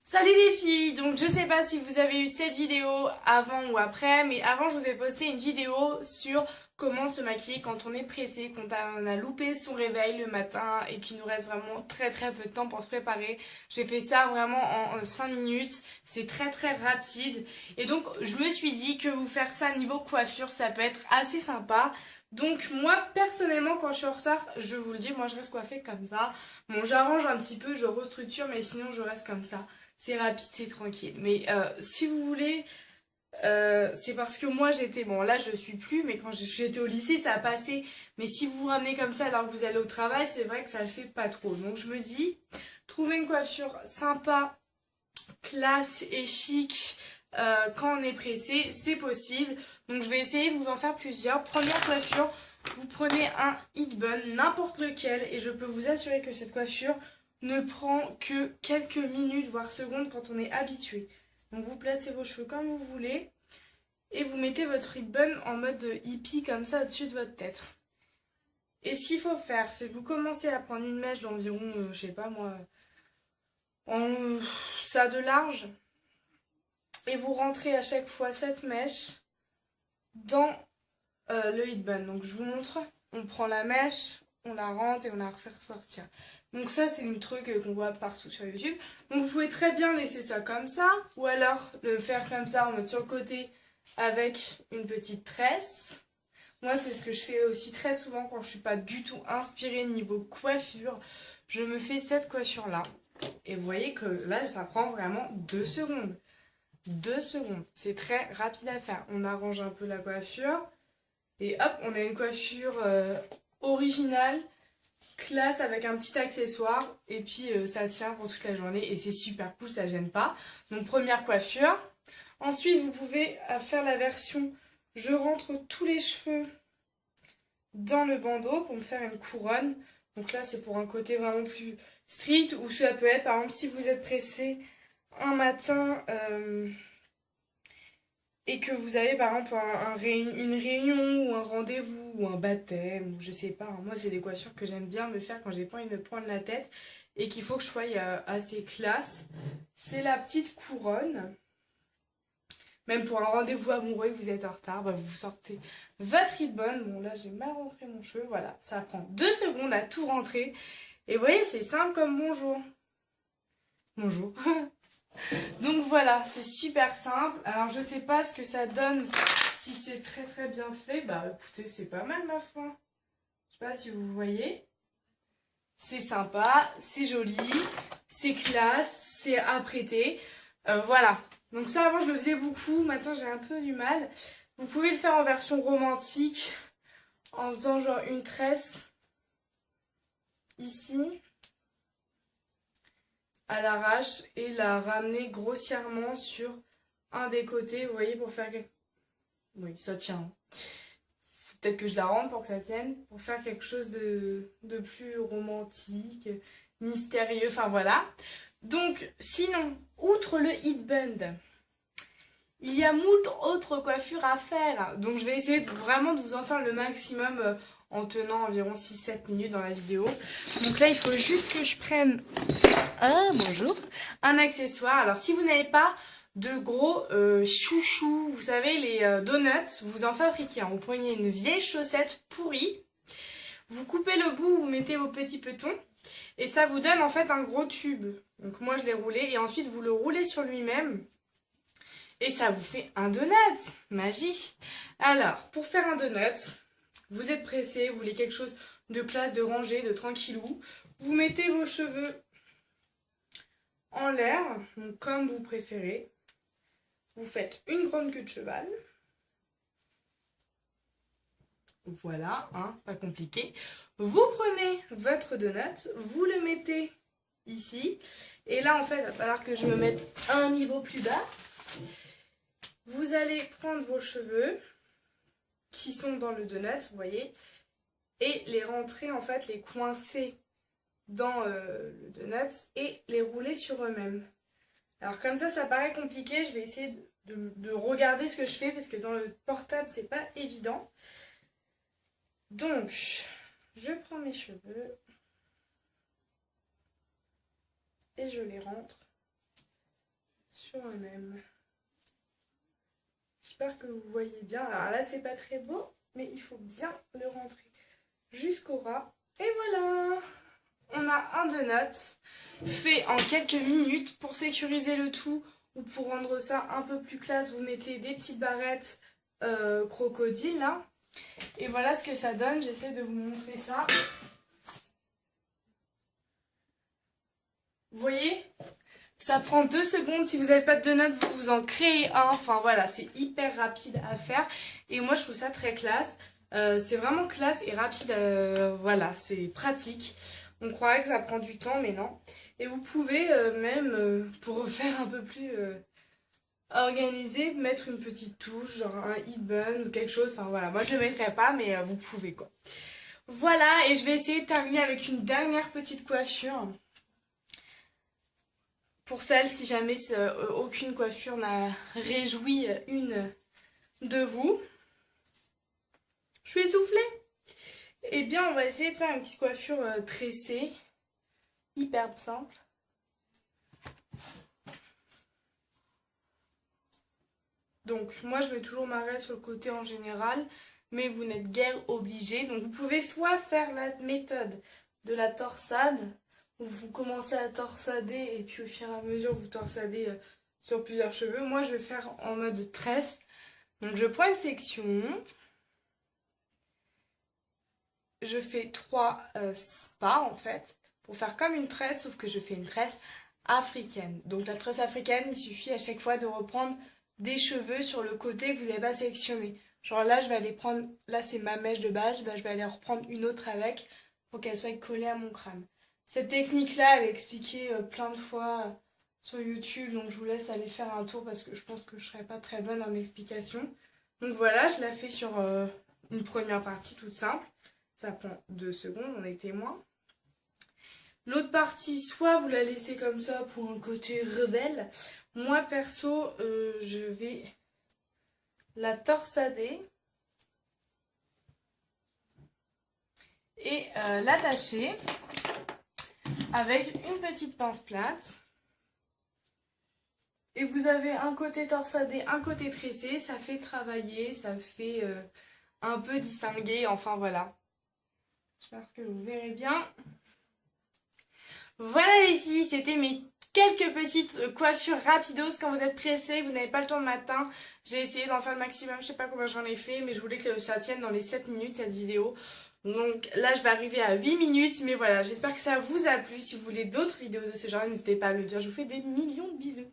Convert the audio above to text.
Salut les filles, donc je sais pas si vous avez eu cette vidéo avant ou après, mais avant je vous ai posté une vidéo sur comment se maquiller quand on est pressé, quand on a loupé son réveil le matin et qu'il nous reste vraiment très peu de temps pour se préparer. J'ai fait ça vraiment en 5 minutes, c'est très rapide et donc je me suis dit que vous faire ça niveau coiffure ça peut être assez sympa. Donc moi personnellement quand je suis en retard, je vous le dis, moi je reste coiffée comme ça. Bon j'arrange un petit peu, je restructure mais sinon je reste comme ça. C'est rapide, c'est tranquille. Mais si vous voulez, c'est parce que moi j'étais, bon là je suis plus, mais quand j'étais au lycée ça a passé. Mais si vous vous ramenez comme ça alors que vous allez au travail, c'est vrai que ça le fait pas trop. Donc je me dis, trouver une coiffure sympa, classe et chic quand on est pressé, c'est possible. Donc je vais essayer de vous en faire plusieurs. Première coiffure, vous prenez un heat bun, n'importe lequel, et je peux vous assurer que cette coiffure ne prend que quelques minutes, voire secondes quand on est habitué. Donc vous placez vos cheveux comme vous voulez et vous mettez votre heat bun en mode hippie comme ça au-dessus de votre tête. Et ce qu'il faut faire, c'est que vous commencez à prendre une mèche d'environ, je sais pas moi, ça de large, et vous rentrez à chaque fois cette mèche dans le heat bun. Donc je vous montre, on prend la mèche, on la rentre et on la refait ressortir. Donc ça c'est un truc qu'on voit partout sur YouTube. Donc vous pouvez très bien laisser ça comme ça, ou alors le faire comme ça, en mode sur le côté avec une petite tresse. Moi c'est ce que je fais aussi très souvent quand je suis pas du tout inspirée niveau coiffure. Je me fais cette coiffure là. Et vous voyez que là ça prend vraiment 2 secondes. 2 secondes. C'est très rapide à faire. On arrange un peu la coiffure. Et hop, on a une coiffure originale, classe avec un petit accessoire. Et puis ça tient pour toute la journée et c'est super cool, ça gêne pas. Donc première coiffure. Ensuite, vous pouvez faire la version je rentre tous les cheveux dans le bandeau pour me faire une couronne. Donc là, c'est pour un côté vraiment plus strict. Ou ça peut être, par exemple, si vous êtes pressé un matin... et que vous avez par exemple une réunion ou un rendez-vous ou un baptême ou je sais pas, hein. Moi c'est des coiffures que j'aime bien me faire quand j'ai pas envie de me prendre la tête et qu'il faut que je sois assez classe. C'est la petite couronne. Même pour un rendez-vous amoureux que vous êtes en retard, bah vous sortez votre ribbon. Bon là j'ai mal rentré mon cheveu, voilà, ça prend 2 secondes à tout rentrer. Et vous voyez c'est simple comme bonjour. Bonjour. Donc voilà, c'est super simple. Alors je sais pas ce que ça donne si c'est très bien fait. Bah écoutez, c'est pas mal ma foi. Je sais pas si vous voyez. C'est sympa, c'est joli, c'est classe, c'est apprêté. Voilà. Donc ça avant je le faisais beaucoup, maintenant j'ai un peu du mal. Vous pouvez le faire en version romantique en faisant genre une tresse ici à l'arrache et la ramener grossièrement sur un des côtés, vous voyez, pour faire... Oui, ça tient. Peut-être que je la rentre pour que ça tienne, pour faire quelque chose de plus romantique, mystérieux, enfin voilà. Donc, sinon, outre le heatband, il y a moult autres coiffures à faire. Donc, je vais essayer vraiment de vous en faire le maximum en tenant environ 6-7 minutes dans la vidéo. Donc là, il faut juste que je prenne... Ah, bonjour. Un accessoire. Alors, si vous n'avez pas de gros chouchous, vous savez, les donuts, vous en fabriquez. Vous prenez une vieille chaussette pourrie, vous coupez le bout, vous mettez vos petits petons, et ça vous donne en fait un gros tube. Donc moi, je l'ai roulé, et ensuite, vous le roulez sur lui-même, et ça vous fait un donut. Magie. Alors, pour faire un donut, vous êtes pressé, vous voulez quelque chose de classe, de rangé, de tranquillou, vous mettez vos cheveux en l'air, donc comme vous préférez. Vous faites une grande queue de cheval. Voilà, hein, pas compliqué. Vous prenez votre donut, vous le mettez ici. Et là, en fait, il va falloir que je me mette un niveau plus bas. Vous allez prendre vos cheveux qui sont dans le donut, vous voyez, et les rentrer, en fait, les coincer dans le donut et les rouler sur eux-mêmes. Alors comme ça paraît compliqué, je vais essayer de regarder ce que je fais parce que dans le portable c'est pas évident. Donc, je prends mes cheveux et je les rentre sur eux-mêmes. J'espère que vous voyez bien. Alors là, c'est pas très beau, mais il faut bien le rentrer jusqu'au ras. Et voilà! On a un donut fait en quelques minutes. Pour sécuriser le tout ou pour rendre ça un peu plus classe, vous mettez des petites barrettes crocodile là. Et voilà ce que ça donne. J'essaie de vous montrer ça. Vous voyez? Ça prend 2 secondes. Si vous n'avez pas de donut, vous en créez un. Enfin voilà, c'est hyper rapide à faire. Et moi, je trouve ça très classe. C'est vraiment classe et rapide. Voilà, c'est pratique. On croirait que ça prend du temps, mais non. Et vous pouvez même, pour faire un peu plus organisé, mettre une petite touche, genre un hit bun ou quelque chose. Enfin voilà, moi je le mettrai pas, mais vous pouvez quoi. Voilà, et je vais essayer de terminer avec une dernière petite coiffure. Pour celle, si jamais aucune coiffure n'a réjoui une de vous. Je suis essoufflée. Eh bien, on va essayer de faire une petite coiffure tressée. Hyper simple. Donc, moi, je mets toujours ma raie sur le côté en général. Mais vous n'êtes guère obligé. Donc, vous pouvez soit faire la méthode de la torsade, où vous commencez à torsader et puis au fur et à mesure, vous torsadez sur plusieurs cheveux. Moi, je vais faire en mode tresse. Donc, je prends une section. Je fais 3 pas en fait pour faire comme une tresse, sauf que je fais une tresse africaine. Donc la tresse africaine, il suffit à chaque fois de reprendre des cheveux sur le côté que vous n'avez pas sélectionné. Genre là, je vais aller prendre, là c'est ma mèche de base, bah, je vais aller reprendre une autre avec pour qu'elle soit collée à mon crâne. Cette technique-là, elle est expliquée plein de fois sur YouTube, donc je vous laisse aller faire un tour parce que je pense que je serai pas très bonne en explication. Donc voilà, je la fais sur une première partie toute simple. Ça prend 2 secondes, on est témoin. L'autre partie, soit vous la laissez comme ça pour un côté rebelle. Moi, perso, je vais la torsader et l'attacher avec une petite pince plate. Et vous avez un côté torsadé, un côté tressé. Ça fait travailler, ça fait un peu distinguer. Enfin, voilà. J'espère que vous verrez bien. Voilà les filles, c'était mes quelques petites coiffures rapidos quand vous êtes pressés, vous n'avez pas le temps le matin. J'ai essayé d'en faire le maximum, je sais pas combien j'en ai fait, mais je voulais que ça tienne dans les 7 minutes cette vidéo. Donc là je vais arriver à 8 minutes, mais voilà, j'espère que ça vous a plu. Si vous voulez d'autres vidéos de ce genre, n'hésitez pas à me le dire. Je vous fais des millions de bisous.